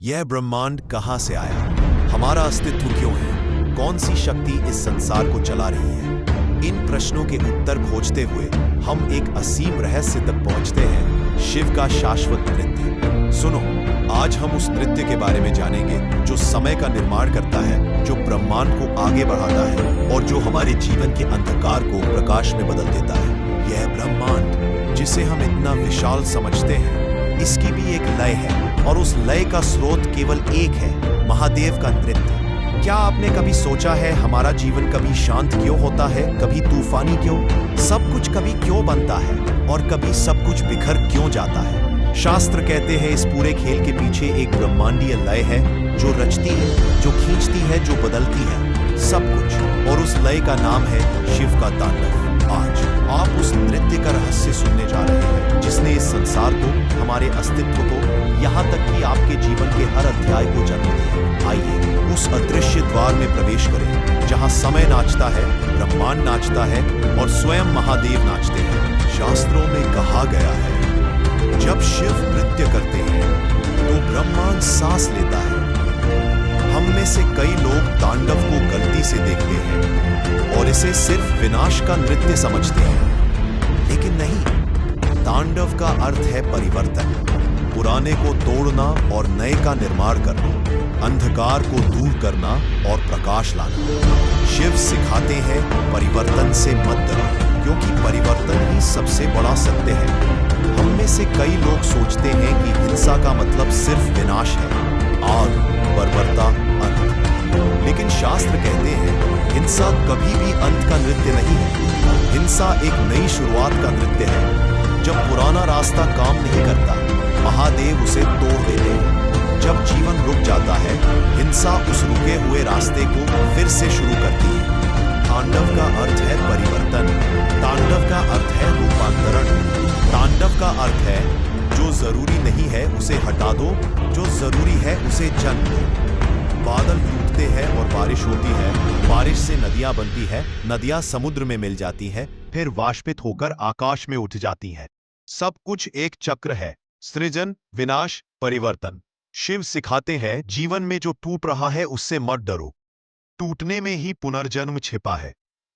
यह ब्रह्मांड कहाँ से आया? हमारा अस्तित्व क्यों है? कौन सी शक्ति इस संसार को चला रही है? इन प्रश्नों के उत्तर खोजते हुए हम एक असीम रहस्य तक पहुंचते हैं, शिव का शाश्वत नृत्य। सुनो, आज हम उस नृत्य के बारे में जानेंगे जो समय का निर्माण करता है, जो ब्रह्मांड को आगे बढ़ाता है और जो हमारे जीवन के अंधकार को प्रकाश में बदल देता है। यह ब्रह्मांड जिसे हम इतना विशाल समझते हैं, इसकी भी एक लय है और उस लय का स्रोत केवल एक है, महादेव का नृत्य। क्या आपने कभी सोचा है हमारा जीवन कभी शांत क्यों होता है, कभी तूफानी क्यों? सब कुछ कभी क्यों बनता है और कभी सब कुछ बिखर क्यों जाता है? शास्त्र कहते हैं इस पूरे खेल के पीछे एक ब्रह्मांडीय लय है, जो रचती है, जो खींचती है, जो बदलती है सब कुछ, और उस लय का नाम है शिव का तांडव। आज आप उस नृत्य का रहस्य सुनने जा रहे हैं जिसने इस संसार को, हमारे अस्तित्व को, यहाँ तक कि आपके जीवन के हर अध्याय को जन्म दिया। आइए उस अदृश्य द्वार में प्रवेश करें जहाँ समय नाचता है, ब्रह्मांड नाचता है और स्वयं महादेव नाचते हैं। शास्त्रों में कहा गया है, जब शिव नृत्य करते हैं तो ब्रह्मांड सांस लेता है। हम में से कई लोग तांडव को गलती से देखते हैं और इसे सिर्फ विनाश का नृत्य समझते हैं, लेकिन नहीं। तांडव का अर्थ है परिवर्तन, पुराने को तोड़ना और नए का निर्माण करना, अंधकार को दूर करना और प्रकाश लाना। शिव सिखाते हैं परिवर्तन से मत डरो, क्योंकि परिवर्तन ही सबसे बड़ा सत्य है। हम में से कई लोग सोचते हैं कि हिंसा का मतलब सिर्फ विनाश है, आग, बर्बरता, अंत। लेकिन शास्त्र कहते हैं हिंसा कभी भी अंत का नृत्य नहीं है। हिंसा एक नई शुरुआत का नृत्य है। जब पुराना रास्ता काम नहीं करता, महादेव उसे तोड़ देते हैं। जब जीवन रुक जाता है, हिंसा उस रुके हुए रास्ते को फिर से शुरू करती है। तांडव का अर्थ है परिवर्तन, तांडव का अर्थ है रूपांतरण, तांडव का अर्थ है जो जरूरी नहीं है उसे हटा दो, जो जरूरी है उसे जन्म दो। बादल टूटते हैं और बारिश होती है, बारिश से नदियां बनती है, नदियां समुद्र में मिल जाती है, फिर वाष्पित होकर आकाश में उठ जाती है। सब कुछ एक चक्र है, सृजन, विनाश, परिवर्तन। शिव सिखाते हैं जीवन में जो टूट रहा है उससे मत डरो, टूटने में ही पुनर्जन्म छिपा है।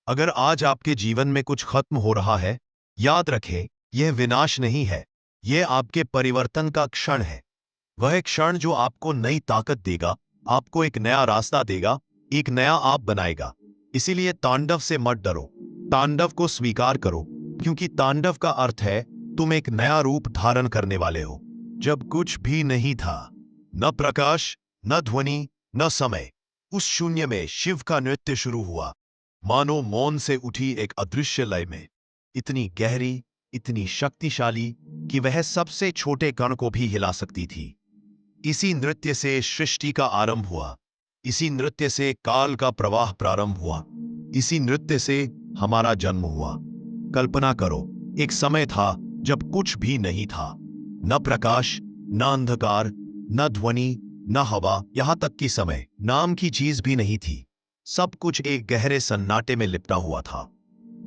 अगर आज आपके जीवन में कुछ खत्म हो रहा है, याद रखें यह विनाश नहीं है, यह आपके परिवर्तन का क्षण है। वह क्षण जो आपको नई ताकत देगा, आपको एक नया रास्ता देगा, एक नया आप बनाएगा। इसीलिए तांडव से मत डरो, तांडव को स्वीकार करो, क्योंकि तांडव का अर्थ है तुम एक नया रूप धारण करने वाले हो। जब कुछ भी नहीं था, न प्रकाश, न ध्वनि, न समय, उस शून्य में शिव का नृत्य शुरू हुआ, मानो मौन से उठी एक अदृश्य लय में, इतनी गहरी, इतनी शक्तिशाली कि वह सबसे छोटे कण को भी हिला सकती थी। इसी नृत्य से सृष्टि का आरंभ हुआ, इसी नृत्य से काल का प्रवाह प्रारंभ हुआ, इसी नृत्य से हमारा जन्म हुआ। कल्पना करो, एक समय था जब कुछ भी नहीं था, न प्रकाश, न अंधकार, न ध्वनि, न हवा, यहां तक कि समय नाम की चीज भी नहीं थी। सब कुछ एक गहरे सन्नाटे में लिपटा हुआ था।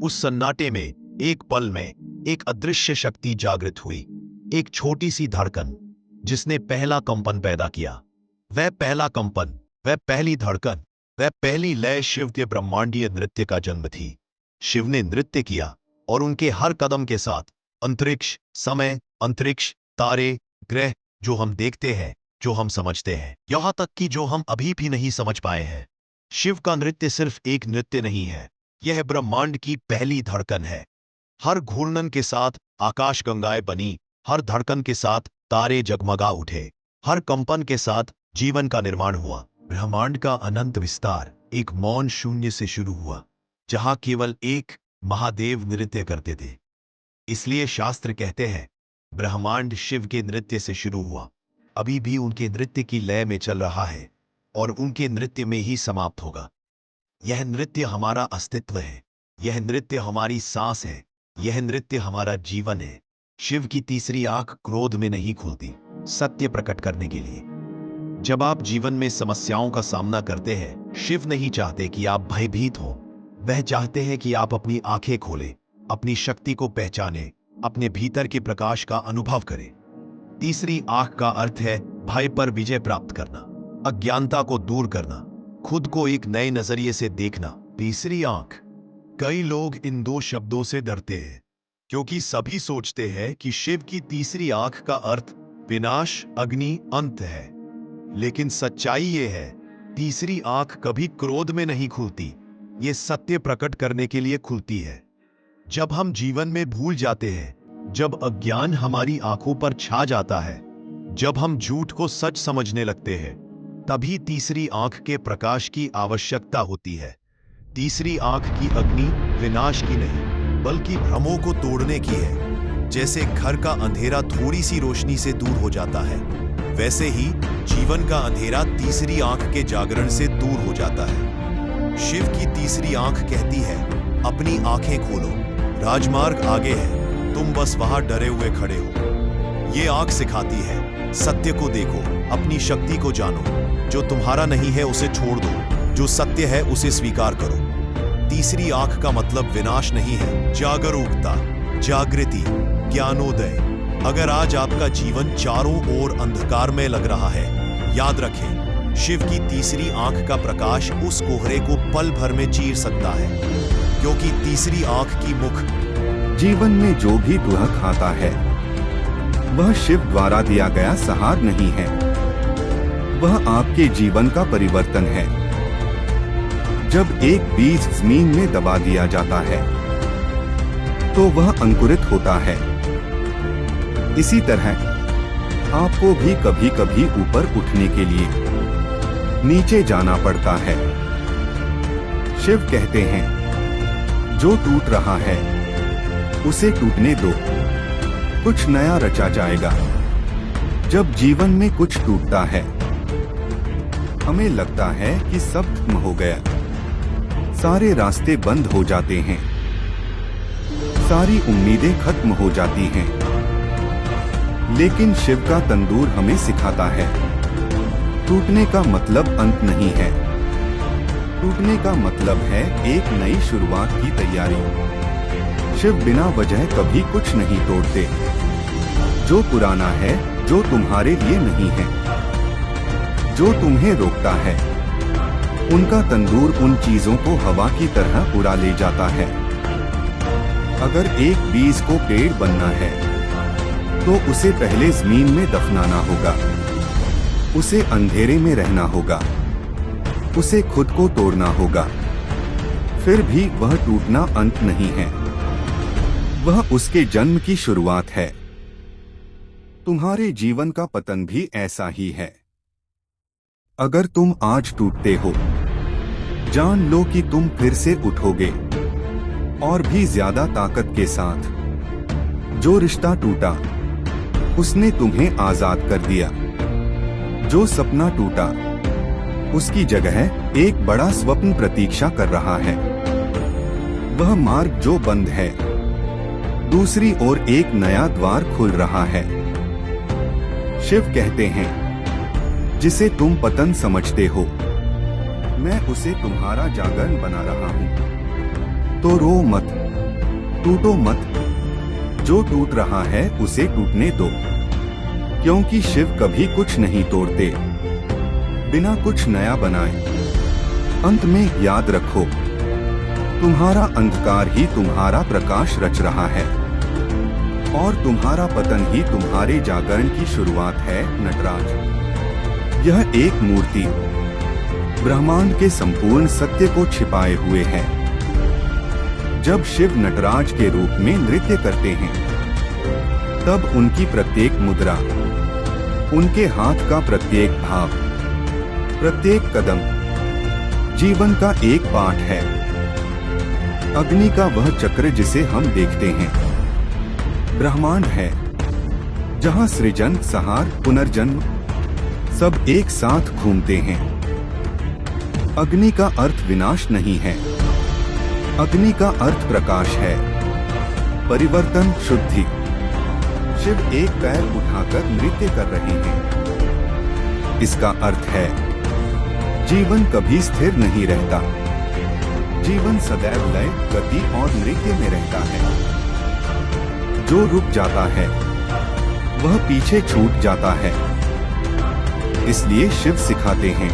उस सन्नाटे में एक पल में एक अदृश्य शक्ति जागृत हुई, एक छोटी सी धड़कन जिसने पहला कंपन पैदा किया। वह पहला कंपन, वह पहली धड़कन, वह पहली लय शिव के ब्रह्मांडीय नृत्य का जन्म थी। शिव ने नृत्य किया और उनके हर कदम के साथ अंतरिक्ष, समय, अंतरिक्ष, तारे, ग्रह, जो हम देखते हैं, जो हम समझते हैं, यहां तक कि जो हम अभी भी नहीं समझ पाए हैं। शिव का नृत्य सिर्फ एक नृत्य नहीं है, यह ब्रह्मांड की पहली धड़कन है। हर घूर्णन के साथ आकाश गंगाएं बनी, हर धड़कन के साथ तारे जगमगा उठे, हर कंपन के साथ जीवन का निर्माण हुआ। ब्रह्मांड का अनंत विस्तार एक मौन शून्य से शुरू हुआ, जहां केवल एक महादेव नृत्य करते थे। इसलिए शास्त्र कहते हैं ब्रह्मांड शिव के नृत्य से शुरू हुआ, अभी भी उनके नृत्य की लय में चल रहा है और उनके नृत्य में ही समाप्त होगा। यह नृत्य हमारा अस्तित्व है, यह नृत्य हमारी सांस है, यह नृत्य हमारा जीवन है। शिव की तीसरी आंख क्रोध में नहीं खुलती, सत्य प्रकट करने के लिए। जब आप जीवन में समस्याओं का सामना करते हैं, शिव नहीं चाहते कि आप भयभीत हो, वह चाहते हैं कि आप अपनी आंखें खोलें, अपनी शक्ति को पहचानें, अपने भीतर के प्रकाश का अनुभव करें। तीसरी आंख का अर्थ है भय पर विजय प्राप्त करना, अज्ञानता को दूर करना, खुद को एक नए नजरिए से देखना। तीसरी आंख। कई लोग इन दो शब्दों से डरते हैं क्योंकि सभी सोचते हैं कि शिव की तीसरी आंख का अर्थ विनाश, अग्नि, अंत है। लेकिन सच्चाई ये है, तीसरी आंख कभी क्रोध में नहीं खुलती, ये सत्य प्रकट करने के लिए खुलती है। जब हम जीवन में भूल जाते हैं, जब अज्ञान हमारी आंखों पर छा जाता है, जब हम झूठ को सच समझने लगते हैं, तभी तीसरी आंख के प्रकाश की आवश्यकता होती है। तीसरी आंख की अग्नि विनाश की नहीं, बल्कि भ्रमों को तोड़ने की है। जैसे घर का अंधेरा थोड़ी सी रोशनी से दूर हो जाता है, वैसे ही जीवन का अंधेरा तीसरी आंख के जागरण से दूर हो जाता है। शिव की तीसरी आंख कहती है, अपनी आंखें खोलो, राजमार्ग आगे है, तुम बस वहां डरे हुए खड़े हो। ये आंख सिखाती है, सत्य को देखो, अपनी शक्ति को जानो, जो तुम्हारा नहीं है उसे छोड़ दो, जो सत्य है उसे स्वीकार करो। तीसरी आंख का मतलब विनाश नहीं है, जागरूकता, जागृति, ज्ञानोदय। अगर आज आपका जीवन चारों ओर अंधकार में लग रहा है, याद रखें, शिव की तीसरी आंख का प्रकाश उस कोहरे को पल भर में चीर सकता है, क्योंकि तीसरी आंख की मुख। जीवन में जो भी दुख खाता है, वह शिव द्वारा दिया गया सहार नहीं है, वह आपके जीवन का परिवर्तन है। जब एक बीज जमीन में दबा दिया जाता है, तो वह अंकुरित होता है। इसी तरह आपको भी कभी कभी ऊपर उठने के लिए नीचे जाना पड़ता है। शिव कहते हैं, जो टूट रहा है उसे टूटने दो, कुछ नया रचा जाएगा। जब जीवन में कुछ टूटता है, हमें लगता है कि सब खत्म हो गया, सारे रास्ते बंद हो जाते हैं, सारी उम्मीदें खत्म हो जाती हैं। लेकिन शिव का तंदूर हमें सिखाता है, टूटने का मतलब अंत नहीं है, टूटने का मतलब है एक नई शुरुआत की तैयारी। शिव बिना वजह कभी कुछ नहीं तोड़ते। जो पुराना है, जो तुम्हारे लिए नहीं है, जो तुम्हें रोकता है, उनका तंदूर उन चीजों को हवा की तरह उड़ा ले जाता है। अगर एक बीज को पेड़ बनना है, तो उसे पहले जमीन में दफनाना होगा, उसे अंधेरे में रहना होगा, उसे खुद को तोड़ना होगा। फिर भी वह टूटना अंत नहीं है, वह उसके जन्म की शुरुआत है। तुम्हारे जीवन का पतन भी ऐसा ही है। अगर तुम आज टूटते हो, जान लो कि तुम फिर से उठोगे, और भी ज्यादा ताकत के साथ। जो रिश्ता टूटा, उसने तुम्हें आजाद कर दिया। जो सपना टूटा, उसकी जगह एक बड़ा स्वप्न प्रतीक्षा कर रहा है। वह मार्ग जो बंद है, दूसरी ओर एक नया द्वार खुल रहा है। शिव कहते हैं, जिसे तुम पतन समझते हो, मैं उसे तुम्हारा जागरण बना रहा हूँ। तो रो मत, टूटो मत, जो टूट रहा है उसे टूटने दो, क्योंकि शिव कभी कुछ नहीं तोड़ते बिना कुछ नया बनाए। अंत में याद रखो, तुम्हारा अंधकार ही तुम्हारा प्रकाश रच रहा है, और तुम्हारा पतन ही तुम्हारे जागरण की शुरुआत है। नटराज यह एक मूर्ति ब्रह्मांड के संपूर्ण सत्य को छिपाए हुए है। जब शिव नटराज के रूप में नृत्य करते हैं, तब उनकी प्रत्येक मुद्रा, उनके हाथ का प्रत्येक भाव, प्रत्येक कदम जीवन का एक पाठ है। अग्नि का वह चक्र जिसे हम देखते हैं, ब्रह्मांड है, जहां सृजन, संहार, पुनर्जन्म सब एक साथ घूमते हैं। अग्नि का अर्थ विनाश नहीं है, अग्नि का अर्थ प्रकाश है, परिवर्तन, शुद्धि। शिव एक पैर उठाकर नृत्य कर रहे हैं। इसका अर्थ है, जीवन कभी स्थिर नहीं रहता, जीवन सदैव लय, गति और नृत्य में रहता है। जो रुक जाता है, वह पीछे छूट जाता है। इसलिए शिव सिखाते हैं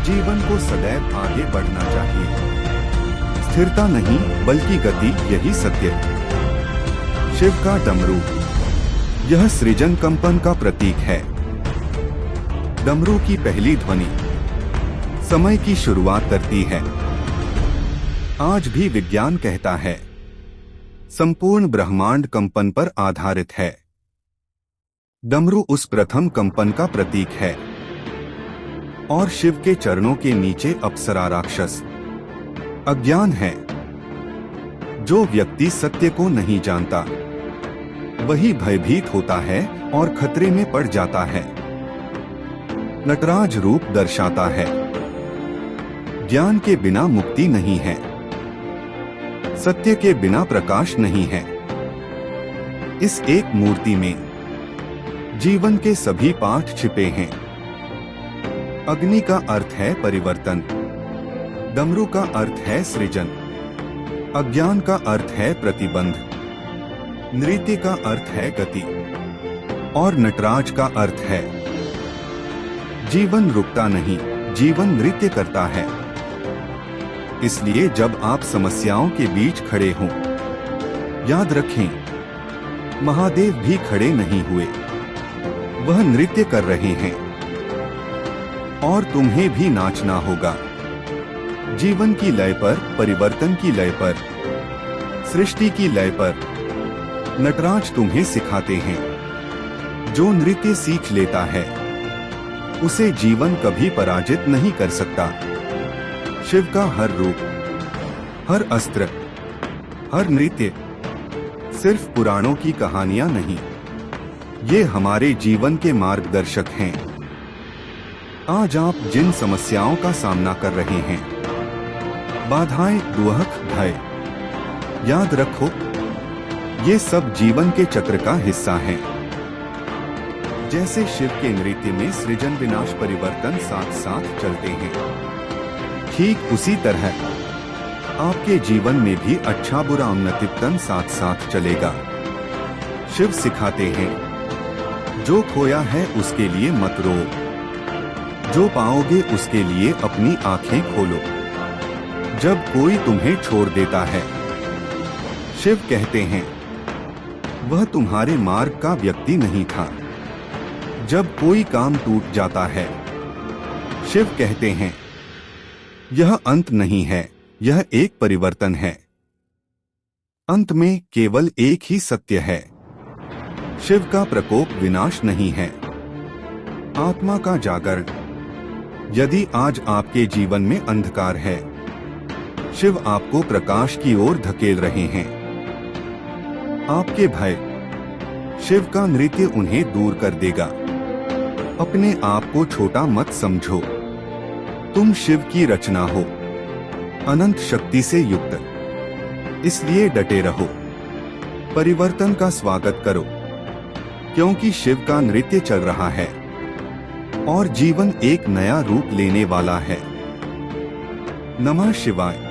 जीवन को सदैव आगे बढ़ना चाहिए, स्थिरता नहीं बल्कि गति, यही सत्य। शिव का डमरू, यह सृजन कंपन का प्रतीक है। डमरू की पहली ध्वनि समय की शुरुआत करती है। आज भी विज्ञान कहता है संपूर्ण ब्रह्मांड कंपन पर आधारित है। डमरू उस प्रथम कंपन का प्रतीक है और शिव के चरणों के नीचे अप्सरा राक्षस अज्ञान है। जो व्यक्ति सत्य को नहीं जानता वही भयभीत होता है और खतरे में पड़ जाता है। नटराज रूप दर्शाता है ज्ञान के बिना मुक्ति नहीं है, सत्य के बिना प्रकाश नहीं है। इस एक मूर्ति में जीवन के सभी पाठ छिपे हैं। अग्नि का अर्थ है परिवर्तन, डमरू का अर्थ है सृजन, अज्ञान का अर्थ है प्रतिबंध, नृत्य का अर्थ है गति और नटराज का अर्थ है जीवन रुकता नहीं, जीवन नृत्य करता है। इसलिए जब आप समस्याओं के बीच खड़े हों, याद रखें महादेव भी खड़े नहीं हुए, वह नृत्य कर रहे हैं और तुम्हें भी नाचना होगा। जीवन की लय पर, परिवर्तन की लय पर, सृष्टि की लय पर नटराज तुम्हें सिखाते हैं। जो नृत्य सीख लेता है उसे जीवन कभी पराजित नहीं कर सकता। शिव का हर रूप, हर अस्त्र, हर नृत्य सिर्फ पुराणों की कहानियां नहीं, ये हमारे जीवन के मार्गदर्शक हैं। आज आप जिन समस्याओं का सामना कर रहे हैं, बाधाएं, दुहक, भय, याद रखो ये सब जीवन के चक्र का हिस्सा हैं। जैसे शिव के नृत्य में सृजन, विनाश, परिवर्तन साथ साथ चलते हैं, ठीक उसी तरह आपके जीवन में भी अच्छा बुरा उन्नति पतन साथ साथ चलेगा। शिव सिखाते हैं जो खोया है उसके लिए मत रो, जो पाओगे उसके लिए अपनी आंखें खोलो। जब कोई तुम्हें छोड़ देता है, शिव कहते हैं वह तुम्हारे मार्ग का व्यक्ति नहीं था। जब कोई काम टूट जाता है, शिव कहते हैं यह अंत नहीं है, यह एक परिवर्तन है। अंत में केवल एक ही सत्य है। शिव का प्रकोप विनाश नहीं है, आत्मा का जागरण। यदि आज आपके जीवन में अंधकार है, शिव आपको प्रकाश की ओर धकेल रहे हैं। आपके भय, शिव का नृत्य उन्हें दूर कर देगा। अपने आप को छोटा मत समझो, तुम शिव की रचना हो, अनंत शक्ति से युक्त। इसलिए डटे रहो, परिवर्तन का स्वागत करो, क्योंकि शिव का नृत्य चल रहा है और जीवन एक नया रूप लेने वाला है। नमः शिवाय।